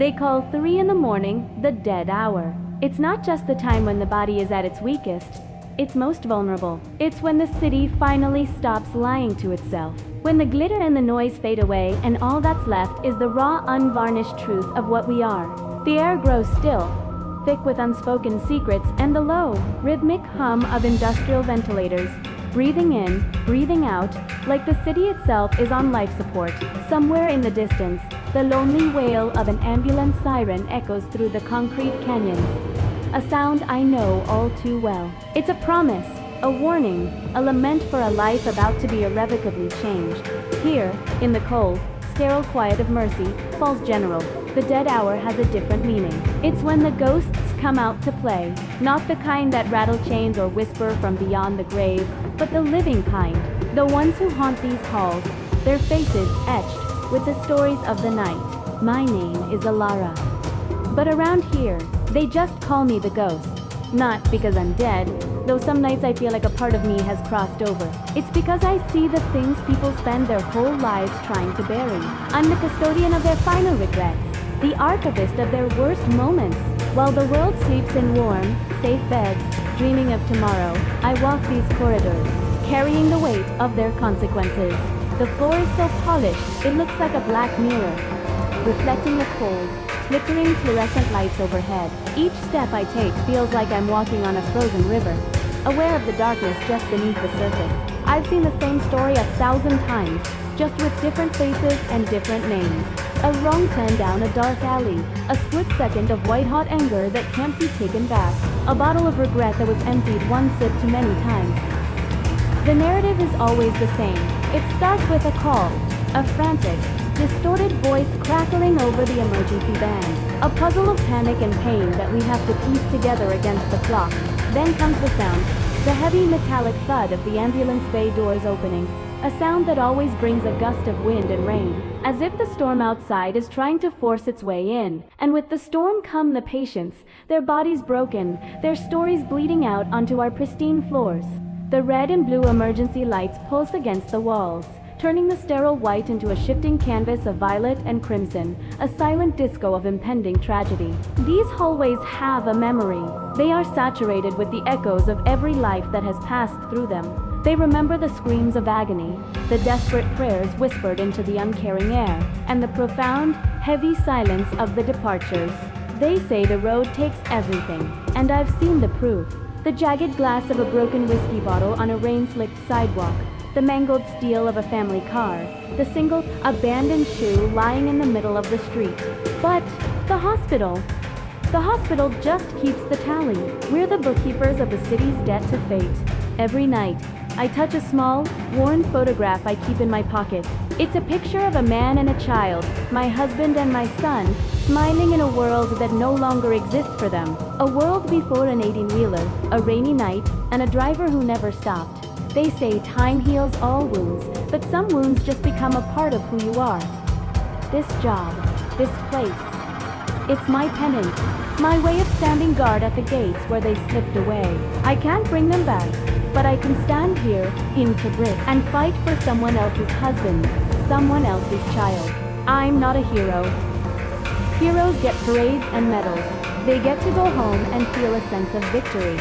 They call 3 in the morning the dead hour. It's not just the time when the body is at its weakest, it's most vulnerable. It's when the city finally stops lying to itself. When the glitter and the noise fade away and all that's left is the raw, unvarnished truth of what we are. The air grows still, thick with unspoken secrets and the low, rhythmic hum of industrial ventilators, breathing in, breathing out, like the city itself is on life support. Somewhere in the distance, the lonely wail of an ambulance siren echoes through the concrete canyons. A sound I know all too well. It's a promise, a warning, a lament for a life about to be irrevocably changed. Here, in the cold, sterile quiet of Mercy, Falls General, the dead hour has a different meaning. It's when the ghosts come out to play, not the kind that rattle chains or whisper from beyond the grave, but the living kind, the ones who haunt these halls, their faces etched with the stories of the night. My name is Elara. But around here, they just call me the ghost. Not because I'm dead, though some nights I feel like a part of me has crossed over. It's because I see the things people spend their whole lives trying to bury. I'm the custodian of their final regrets, the archivist of their worst moments. While the world sleeps in warm, safe beds, dreaming of tomorrow, I walk these corridors, carrying the weight of their consequences. The floor is so polished, it looks like a black mirror, reflecting the cold, flickering fluorescent lights overhead. Each step I take feels like I'm walking on a frozen river, aware of the darkness just beneath the surface. I've seen the same story 1,000 times, just with different faces and different names. A wrong turn down a dark alley, a split second of white-hot anger that can't be taken back, a bottle of regret that was emptied one sip too many times. The narrative is always the same. It starts with a call, a frantic, distorted voice crackling over the emergency band. A puzzle of panic and pain that we have to piece together against the clock. Then comes the sound, the heavy metallic thud of the ambulance bay doors opening. A sound that always brings a gust of wind and rain, as if the storm outside is trying to force its way in. And with the storm come the patients, their bodies broken, their stories bleeding out onto our pristine floors. The red and blue emergency lights pulse against the walls, turning the sterile white into a shifting canvas of violet and crimson, a silent disco of impending tragedy. These hallways have a memory. They are saturated with the echoes of every life that has passed through them. They remember the screams of agony, the desperate prayers whispered into the uncaring air, and the profound, heavy silence of the departures. They say the road takes everything, and I've seen the proof. The jagged glass of a broken whiskey bottle on a rain-slicked sidewalk, the mangled steel of a family car, the single, abandoned shoe lying in the middle of the street. But the hospital just keeps the tally. We're the bookkeepers of the city's debt to fate. Every night, I touch a small, worn photograph I keep in my pocket. It's a picture of a man and a child, my husband and my son, smiling in a world that no longer exists for them. A world before an 18-wheeler, a rainy night, and a driver who never stopped. They say time heals all wounds, but some wounds just become a part of who you are. This job, this place, it's my penance, my way of standing guard at the gates where they slipped away. I can't bring them back, but I can stand here, in Cabrit, and fight for someone else's husband, someone else's child. I'm not a hero. Heroes get parades and medals. They get to go home and feel a sense of victory.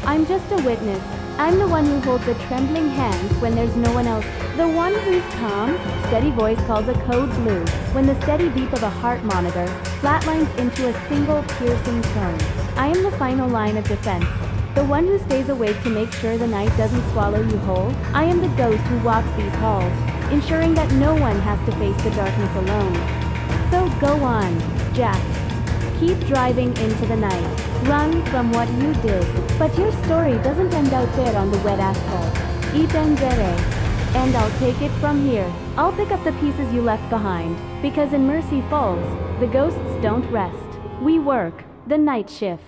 I'm just a witness. I'm the one who holds a trembling hand when there's no one else. The one whose calm, steady voice calls a code blue when the steady beep of a heart monitor flatlines into a single piercing tone. I am the final line of defense. The one who stays awake to make sure the night doesn't swallow you whole. I am the ghost who walks these halls, ensuring that no one has to face the darkness alone. So go on, Jack. Keep driving into the night. Run from what you did. But your story doesn't end out there on the wet asphalt. It ends there. And I'll take it from here. I'll pick up the pieces you left behind. Because in Mercy Falls, the ghosts don't rest. We work the night shift.